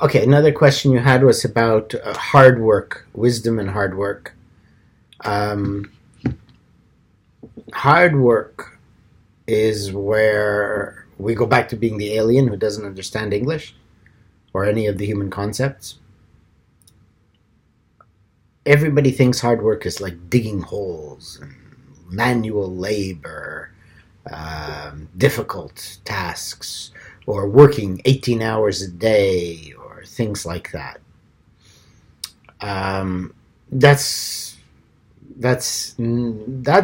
Okay, another question you had was about hard work, wisdom and hard work. Um, Hard work is where we go back to being the alien who doesn't understand English or any of the human concepts. Everybody thinks hard work is like digging holes and manual labor, difficult tasks, or working 18 hours a day, or things like that. Um, that's that's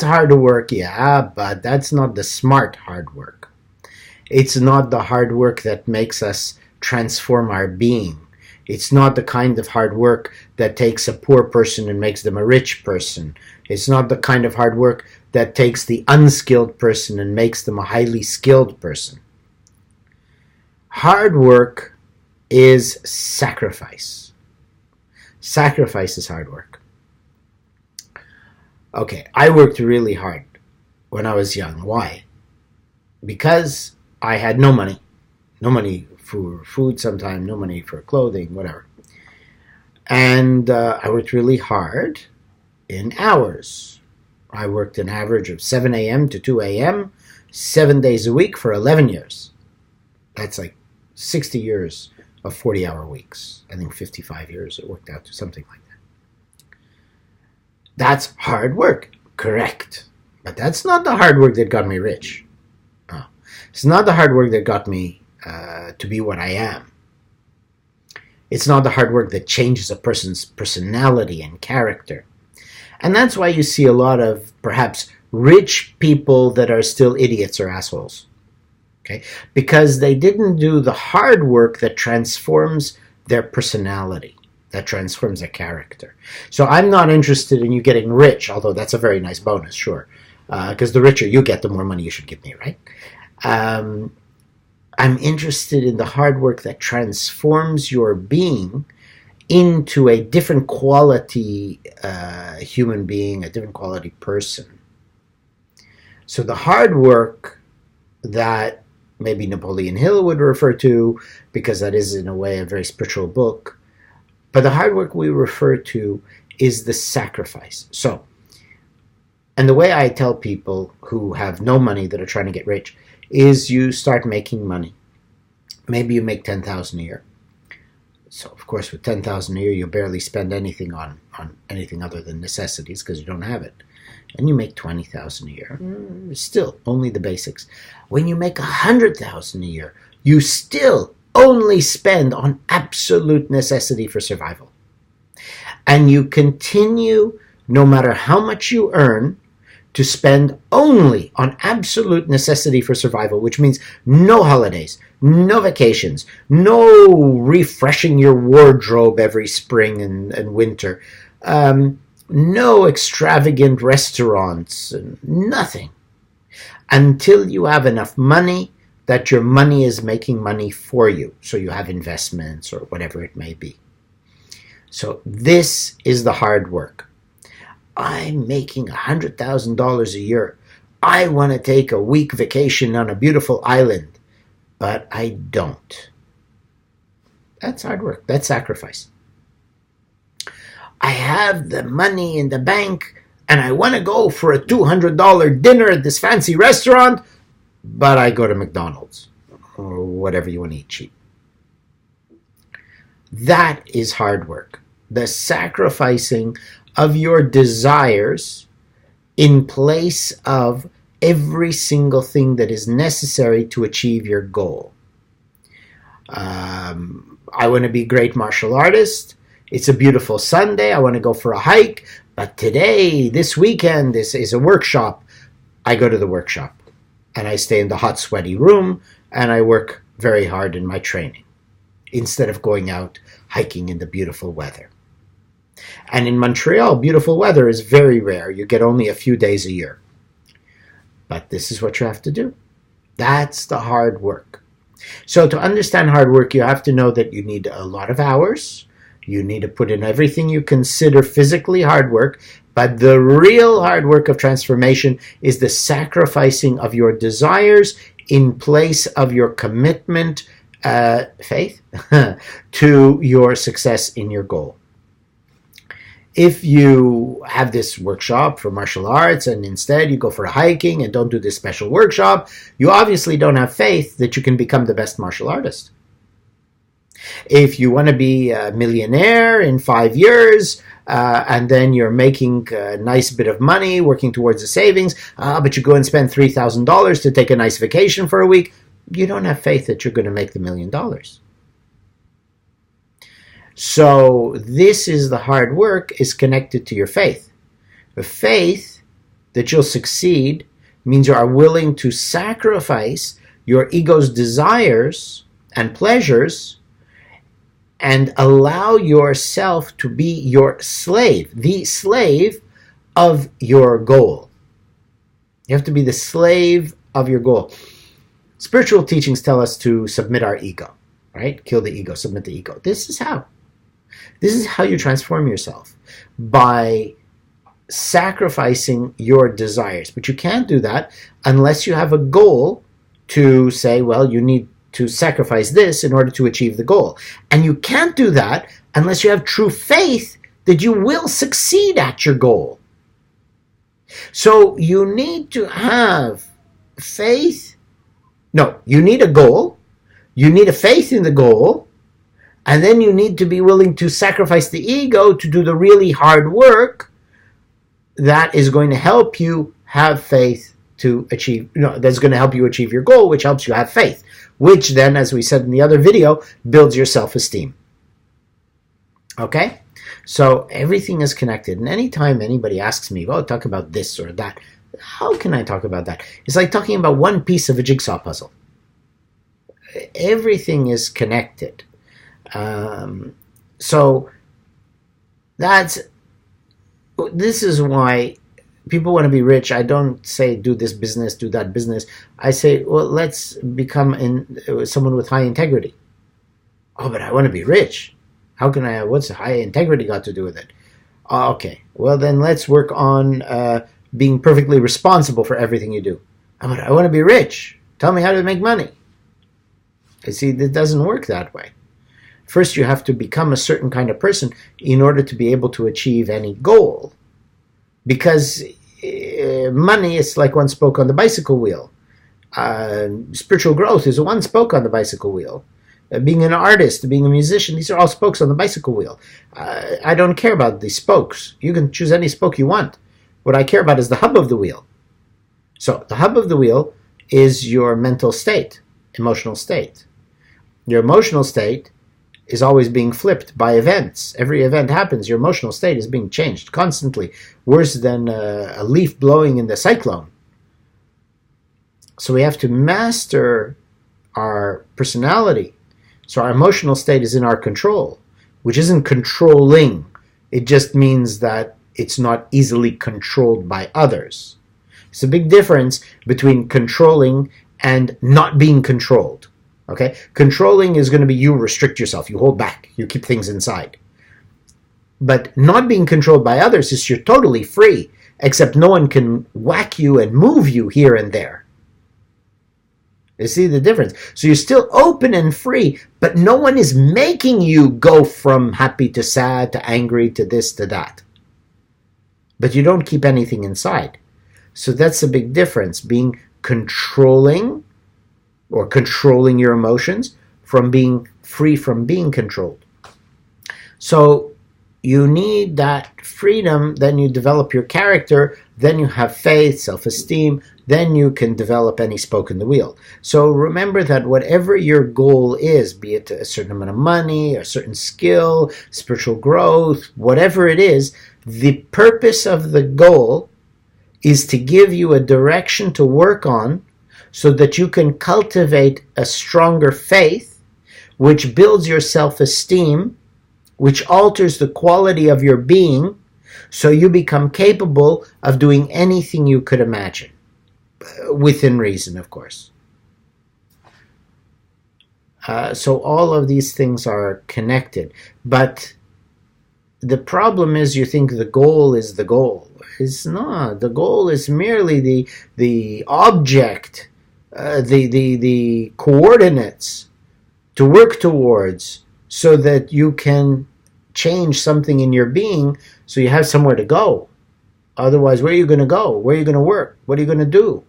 hard work, yeah, but that's not the smart hard work. It's not the hard work that makes us transform our being. It's not the kind of hard work that takes a poor person and makes them a rich person. It's not the kind of hard work that takes the unskilled person and makes them a highly skilled person. Hard work is sacrifice. Sacrifice is hard work. Okay, I worked really hard when I was young. Why? Because I had no money. No money for food sometimes, no money for clothing, whatever. And I worked really hard in hours. I worked an average of 7 a.m. to 2 a.m., 7 days a week for 11 years. That's like 60 years of 40-hour weeks. I think 55 years it worked out to something like that. That's hard work, correct. But that's not the hard work that got me rich. No. It's not the hard work that got me to be what I am. It's not the hard work that changes a person's personality and character. And that's why you see a lot of perhaps rich people that are still idiots or assholes. Okay? Because they didn't do the hard work that transforms their personality, that transforms their character. So I'm not interested in you getting rich, although that's a very nice bonus, sure. Because the richer you get, the more money you should give me, right? I'm interested in the hard work that transforms your being into a different quality human being, a different quality person. So the hard work that maybe Napoleon Hill would refer to, because that is in a way a very spiritual book, but the hard work we refer to is the sacrifice. So, and the way I tell people who have no money that are trying to get rich is you start making money. Maybe you make $10,000 a year. So, of course, with $10,000 a year, you barely spend anything on anything other than necessities because you don't have it. And you make $20,000 a year. Still, only the basics. When you make $100,000 a year, you still only spend on absolute necessity for survival. And you continue, no matter how much you earn, to spend only on absolute necessity for survival, which means no holidays, no vacations, no refreshing your wardrobe every spring and winter, no extravagant restaurants, nothing, until you have enough money that your money is making money for you. So you have investments or whatever it may be. So this is the hard work. I'm making $100,000 a year. I want to take a week vacation on a beautiful island, but I don't. That's hard work. That's sacrifice. I have the money in the bank and I want to go for a $200 dinner at this fancy restaurant, but I go to McDonald's or whatever you want to eat cheap. That is hard work. The sacrificing of your desires in place of every single thing that is necessary to achieve your goal. I want to be a great martial artist. It's a beautiful Sunday. I want to go for a hike. But today, this weekend, this is a workshop. I go to the workshop. And I stay in the hot, sweaty room. And I work very hard in my training. Instead of going out hiking in the beautiful weather. And in Montreal, beautiful weather is very rare. You get only a few days a year. But this is what you have to do. That's the hard work. So to understand hard work, you have to know that you need a lot of hours. You need to put in everything you consider physically hard work. But the real hard work of transformation is the sacrificing of your desires in place of your commitment faith to your success in your goal. If you have this workshop for martial arts and instead you go for hiking and don't do this special workshop, you obviously don't have faith that you can become the best martial artist. If you want to be a millionaire in 5 years, and then you're making a nice bit of money working towards the savings, but you go and spend $3,000 to take a nice vacation for a week, you don't have faith that you're going to make the $1 million. So this is the hard work is connected to your faith. The faith that you'll succeed means you are willing to sacrifice your ego's desires and pleasures and allow yourself to be your slave, the slave of your goal. You have to be the slave of your goal. Spiritual teachings tell us to submit our ego, right? Kill the ego, submit the ego. This is how. This is how you transform yourself, by sacrificing your desires. But you can't do that unless you have a goal to say, well, you need to sacrifice this in order to achieve the goal. And you can't do that unless you have true faith that you will succeed at your goal. So you need to have faith. No, you need a goal. You need a faith in the goal. And then you need to be willing to sacrifice the ego to do the really hard work that is going to help you have faith to achieve, that's going to help you achieve your goal, which helps you have faith, which then, as we said in the other video, builds your self-esteem. Okay? So everything is connected. And anytime anybody asks me, well, talk about this or that, how can I talk about that? It's like talking about one piece of a jigsaw puzzle. Everything is connected. So this is why people want to be rich. I don't say do this business, do that business. I say, well, let's become someone with high integrity. Oh, but I want to be rich. How can I? What's high integrity got to do with it? Oh, okay, well then let's work on being perfectly responsible for everything you do. Oh, but I want to be rich. Tell me how to make money. You see, it doesn't work that way. First, you have to become a certain kind of person in order to be able to achieve any goal. Because money is like one spoke on the bicycle wheel. Spiritual growth is one spoke on the bicycle wheel. Being an artist, being a musician, these are all spokes on the bicycle wheel. I don't care about the spokes. You can choose any spoke you want. What I care about is the hub of the wheel. So the hub of the wheel is your mental state, emotional state. Your emotional state is always being flipped by events. Every event happens, your emotional state is being changed constantly, worse than a leaf blowing in the cyclone. So we have to master our personality. So our emotional state is in our control, which isn't controlling. It just means that it's not easily controlled by others. It's a big difference between controlling and not being controlled. Okay? Controlling is going to be you restrict yourself, you hold back, you keep things inside. But not being controlled by others is you're totally free, except no one can whack you and move you here and there. You see the difference? So you're still open and free, but no one is making you go from happy to sad to angry to this to that. But you don't keep anything inside. So that's a big difference, being controlling or controlling your emotions from being free from being controlled. So you need that freedom, then you develop your character, then you have faith, self-esteem, then you can develop any spoke in the wheel. So remember that whatever your goal is, be it a certain amount of money, a certain skill, spiritual growth, whatever it is, the purpose of the goal is to give you a direction to work on so that you can cultivate a stronger faith, which builds your self-esteem, which alters the quality of your being, so you become capable of doing anything you could imagine, within reason, of course. So all of these things are connected, but the problem is you think the goal is the goal. It's not. The goal is merely the object, the coordinates to work towards so that you can change something in your being so you have somewhere to go. Otherwise, where are you going to go? Where are you going to work? What are you going to do?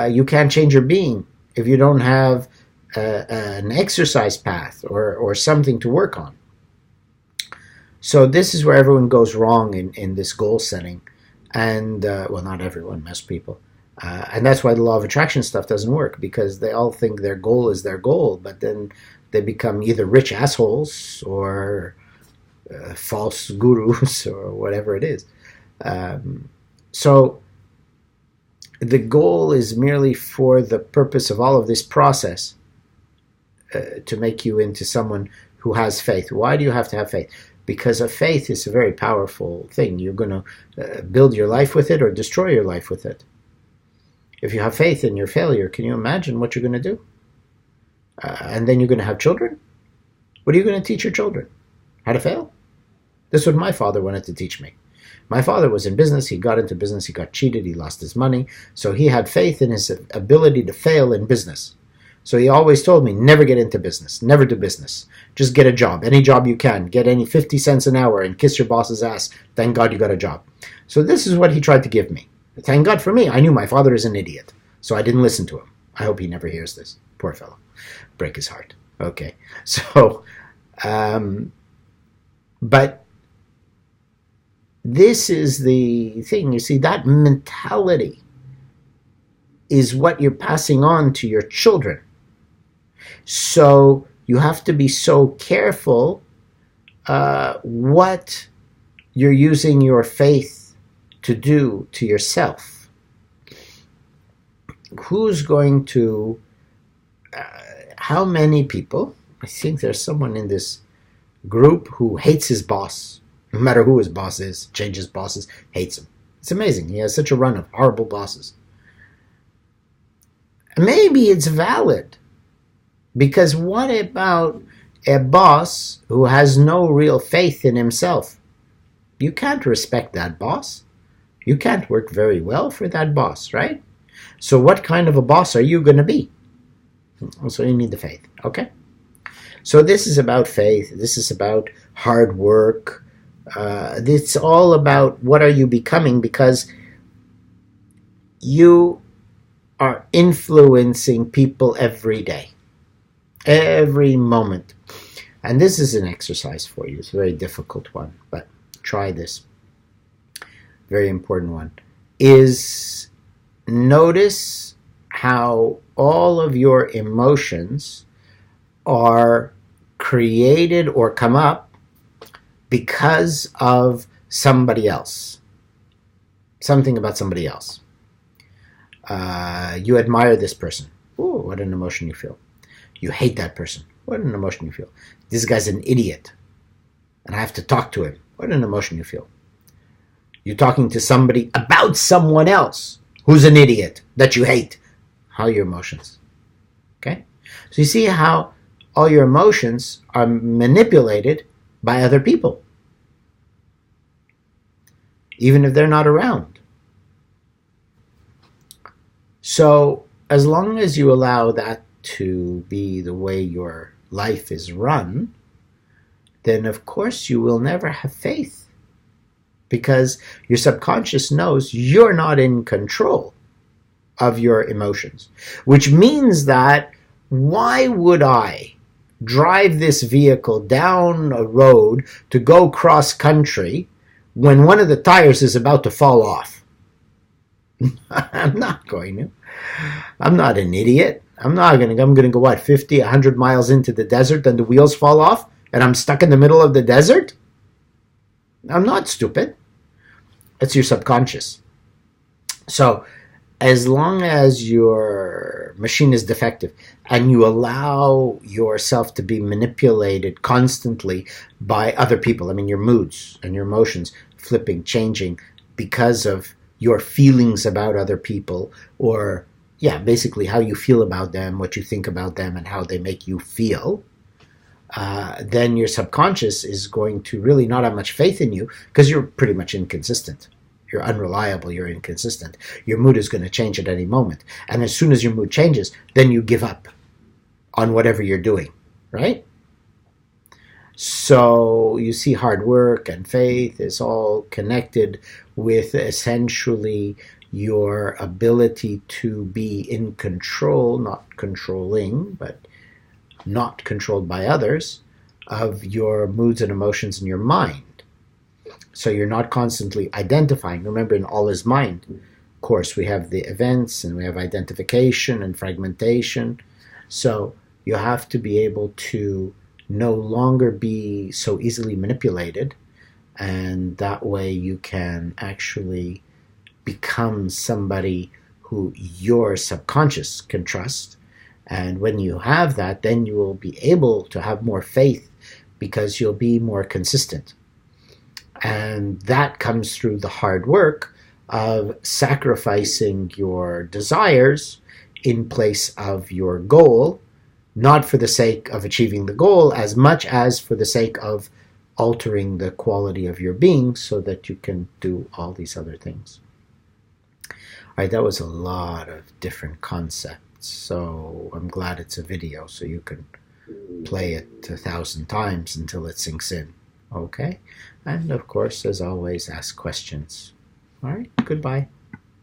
You can't change your being if you don't have an exercise path or something to work on. So this is where everyone goes wrong in this goal setting. And, well, not everyone, most people. And that's why the law of attraction stuff doesn't work, because they all think their goal is their goal, but then they become either rich assholes or false gurus or whatever it is. So the goal is merely for the purpose of all of this process to make you into someone who has faith. Why do you have to have faith? Because a faith is a very powerful thing. You're going to build your life with it or destroy your life with it. If you have faith in your failure, can you imagine what you're going to do? And then you're going to have children? What are you going to teach your children? How to fail? This is what my father wanted to teach me. My father was in business. He got into business. He got cheated. He lost his money. So he had faith in his ability to fail in business. So he always told me, never get into business. Never do business. Just get a job. Any job you can. Get any 50 cents an hour and kiss your boss's ass. Thank God you got a job. So this is what he tried to give me. Thank God for me. I knew my father is an idiot. So I didn't listen to him. I hope he never hears this. Poor fellow. Break his heart. Okay. So, but this is the thing. You see, that mentality is what you're passing on to your children. So you have to be so careful what you're using your faith to do to yourself. Who's going to, how many people, I think there's someone in this group who hates his boss, no matter who his boss is, changes bosses, hates him. It's amazing. He has such a run of horrible bosses. Maybe it's valid. Because what about a boss who has no real faith in himself? You can't respect that boss. You can't work very well for that boss, right? So what kind of a boss are you going to be? So you need the faith, okay? So this is about faith. This is about hard work. It's all about what are you becoming, because you are influencing people every day. Every moment. And this is an exercise for you. It's a very difficult one, but try this. Very important one. Is notice how all of your emotions are created or come up because of somebody else. Something about somebody else. You admire this person. Ooh, what an emotion you feel. You hate that person. What an emotion you feel. This guy's an idiot, and I have to talk to him. What an emotion you feel. You're talking to somebody about someone else who's an idiot that you hate. How are your emotions? Okay? So you see how all your emotions are manipulated by other people, even if they're not around. So as long as you allow that to be the way your life is run, then of course you will never have faith, because your subconscious knows you're not in control of your emotions, which means that why would I drive this vehicle down a road to go cross country when one of the tires is about to fall off? I'm not going to. I'm not an idiot. I'm going to go, what, 50, 100 miles into the desert and the wheels fall off and I'm stuck in the middle of the desert? I'm not stupid. It's your subconscious. So as long as your machine is defective and you allow yourself to be manipulated constantly by other people, I mean your moods and your emotions flipping, changing because of your feelings about other people, or basically how you feel about them, what you think about them, and how they make you feel, then your subconscious is going to really not have much faith in you, because you're pretty much inconsistent. You're unreliable, you're inconsistent. Your mood is going to change at any moment. And as soon as your mood changes, then you give up on whatever you're doing. right? So you see, hard work and faith is all connected with essentially your ability to be in control, not controlling, but not controlled by others, of your moods and emotions in your mind. So you're not constantly identifying. Remember, in All is Mind, of course, we have the events and we have identification and fragmentation. So you have to be able to no longer be so easily manipulated, and that way you can actually become somebody who your subconscious can trust. And when you have that, then you will be able to have more faith because you'll be more consistent. And that comes through the hard work of sacrificing your desires in place of your goal, not for the sake of achieving the goal as much as for the sake of altering the quality of your being so that you can do all these other things. All right, that was a lot of different concepts. So I'm glad it's a video so you can play it 1,000 times until it sinks in. Okay? And of course, as always, ask questions. All right, goodbye.